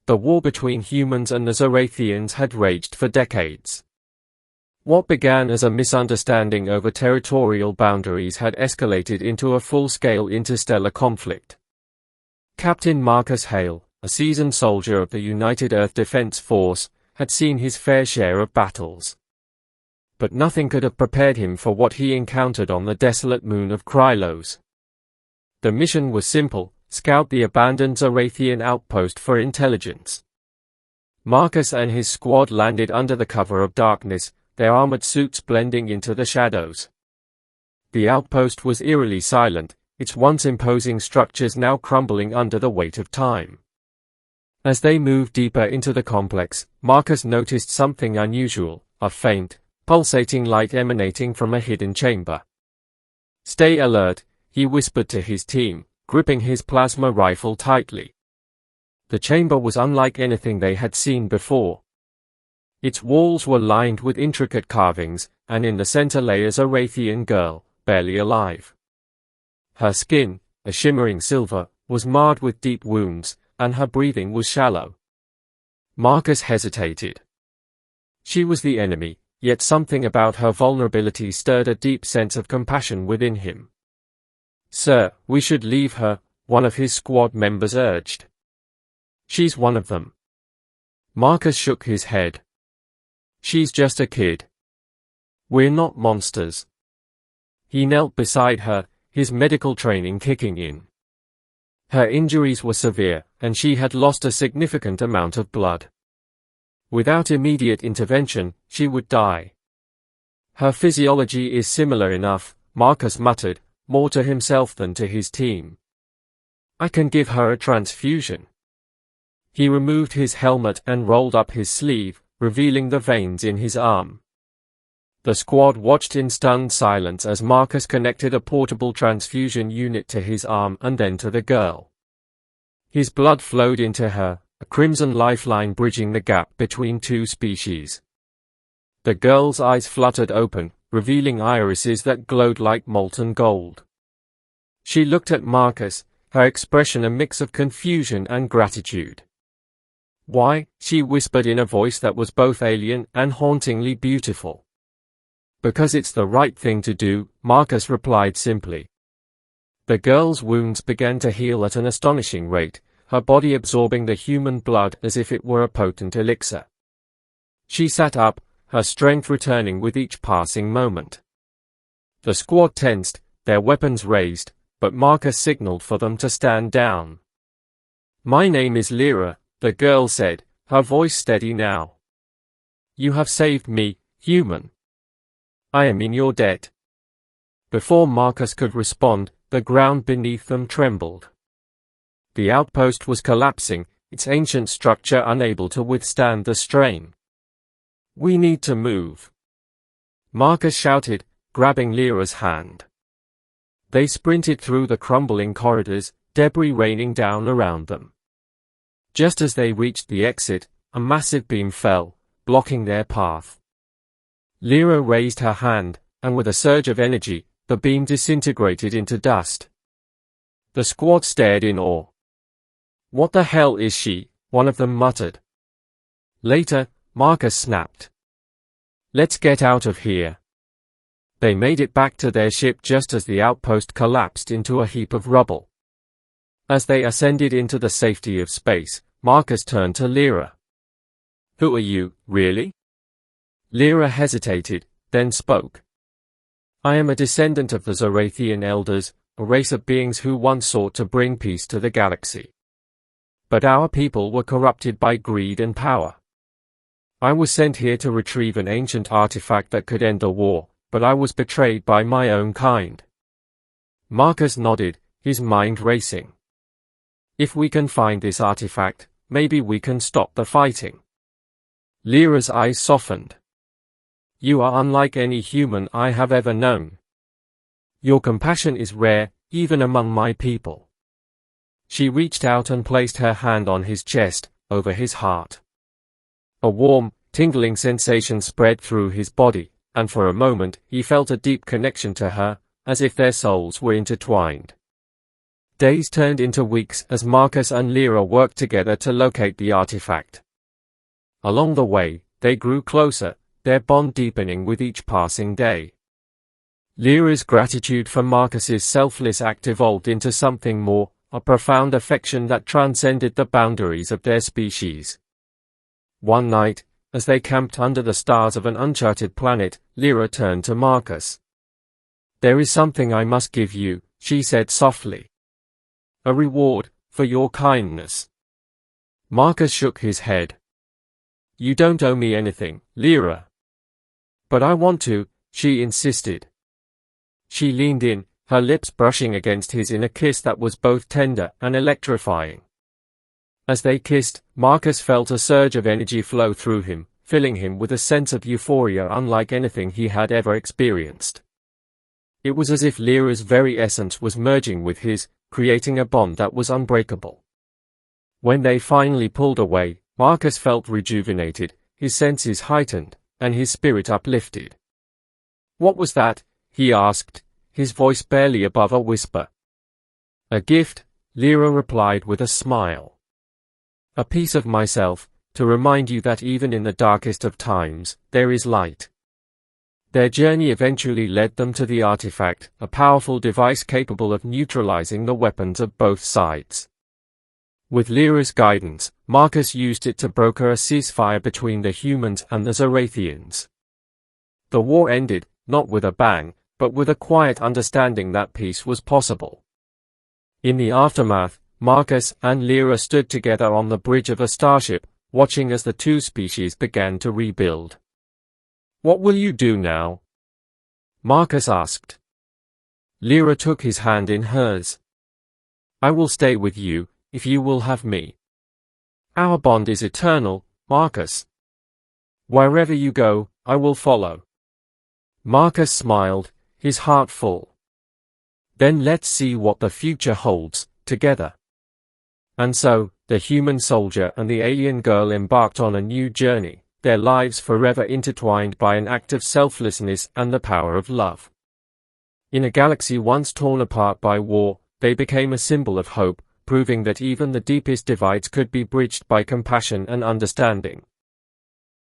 The war between humans and the Zorathians had raged for decades. What began as a misunderstanding over territorial boundaries had escalated into a full-scale interstellar conflict. Captain Marcus Hale, a seasoned soldier of the United Earth Defense Force, had seen his fair share of battles. But nothing could have prepared him for what he encountered on the desolate moon of Krylos. The mission was simple: scout the abandoned Zorathian outpost for intelligence. Marcus and his squad landed under the cover of darkness, their armored suits blending into the shadows. The outpost was eerily silent, its once imposing structures now crumbling under the weight of time. As they moved deeper into the complex, Marcus noticed something unusual, a faint, pulsating light emanating from a hidden chamber. "Stay alert," he whispered to his team, gripping his plasma rifle tightly. The chamber was unlike anything they had seen before. Its walls were lined with intricate carvings, and in the center lay a Zorathian girl, barely alive. Her skin, a shimmering silver, was marred with deep wounds, and her breathing was shallow. Marcus hesitated. She was the enemy, yet something about her vulnerability stirred a deep sense of compassion within him. "Sir, we should leave her," one of his squad members urged. "She's one of them." Marcus shook his head. "She's just a kid. We're not monsters." He knelt beside her, his medical training kicking in. Her injuries were severe, and she had lost a significant amount of blood. Without immediate intervention, she would die. "Her physiology is similar enough," Marcus muttered, more to himself than to his team. "I can give her a transfusion." He removed his helmet and rolled up his sleeve, revealing the veins in his arm. The squad watched in stunned silence as Marcus connected a portable transfusion unit to his arm and then to the girl. His blood flowed into her, a crimson lifeline bridging the gap between two species. The girl's eyes fluttered open, revealing irises that glowed like molten gold. She looked at Marcus, her expression a mix of confusion and gratitude. "Why?" she whispered in a voice that was both alien and hauntingly beautiful. "Because it's the right thing to do," Marcus replied simply. The girl's wounds began to heal at an astonishing rate, her body absorbing the human blood as if it were a potent elixir. She sat up, her strength returning with each passing moment. The squad tensed, their weapons raised, but Marcus signaled for them to stand down. "My name is Lira," the girl said, her voice steady now. "You have saved me, human. I am in your debt." Before Marcus could respond, the ground beneath them trembled. The outpost was collapsing, its ancient structure unable to withstand the strain. "We need to move," Marcus shouted, grabbing Lira's hand. They sprinted through the crumbling corridors, debris raining down around them. Just as they reached the exit, a massive beam fell, blocking their path. Lira raised her hand, and with a surge of energy, the beam disintegrated into dust. The squad stared in awe. "What the hell is she?" one of them muttered. Later, Marcus snapped. "Let's get out of here." They made it back to their ship just as the outpost collapsed into a heap of rubble. As they ascended into the safety of space, Marcus turned to Lira. "Who are you, really?" Lira hesitated, then spoke. "I am a descendant of the Zorathian Elders, a race of beings who once sought to bring peace to the galaxy. But our people were corrupted by greed and power. I was sent here to retrieve an ancient artifact that could end the war, but I was betrayed by my own kind." Marcus nodded, his mind racing. "If we can find this artifact, maybe we can stop the fighting." Lira's eyes softened. "You are unlike any human I have ever known. Your compassion is rare, even among my people." She reached out and placed her hand on his chest, over his heart. A warm, tingling sensation spread through his body, and for a moment he felt a deep connection to her, as if their souls were intertwined. Days turned into weeks as Marcus and Lira worked together to locate the artifact. Along the way, they grew closer, their bond deepening with each passing day. Lira's gratitude for Marcus's selfless act evolved into something more, a profound affection that transcended the boundaries of their species. One night, as they camped under the stars of an uncharted planet, Lira turned to Marcus. "There is something I must give you," she said softly. "A reward for your kindness." Marcus shook his head. "You don't owe me anything, Lira." "But I want to," she insisted. She leaned in, her lips brushing against his in a kiss that was both tender and electrifying. As they kissed, Marcus felt a surge of energy flow through him, filling him with a sense of euphoria unlike anything he had ever experienced. It was as if Lira's very essence was merging with his, creating a bond that was unbreakable. When they finally pulled away, Marcus felt rejuvenated, his senses heightened, and his spirit uplifted. "What was that?" he asked, his voice barely above a whisper. "A gift," Lira replied with a smile. "A piece of myself, to remind you that even in the darkest of times, there is light." Their journey eventually led them to the artifact, a powerful device capable of neutralizing the weapons of both sides. With Lira's guidance, Marcus used it to broker a ceasefire between the humans and the Zorathians. The war ended, not with a bang, but with a quiet understanding that peace was possible. In the aftermath, Marcus and Lira stood together on the bridge of a starship, watching as the two species began to rebuild. "What will you do now?" Marcus asked. Lira took his hand in hers. "I will stay with you, if you will have me. Our bond is eternal, Marcus. Wherever you go, I will follow." Marcus smiled, his heart full. "Then let's see what the future holds, together." And so, the human soldier and the alien girl embarked on a new journey, their lives forever intertwined by an act of selflessness and the power of love. In a galaxy once torn apart by war, they became a symbol of hope, proving that even the deepest divides could be bridged by compassion and understanding.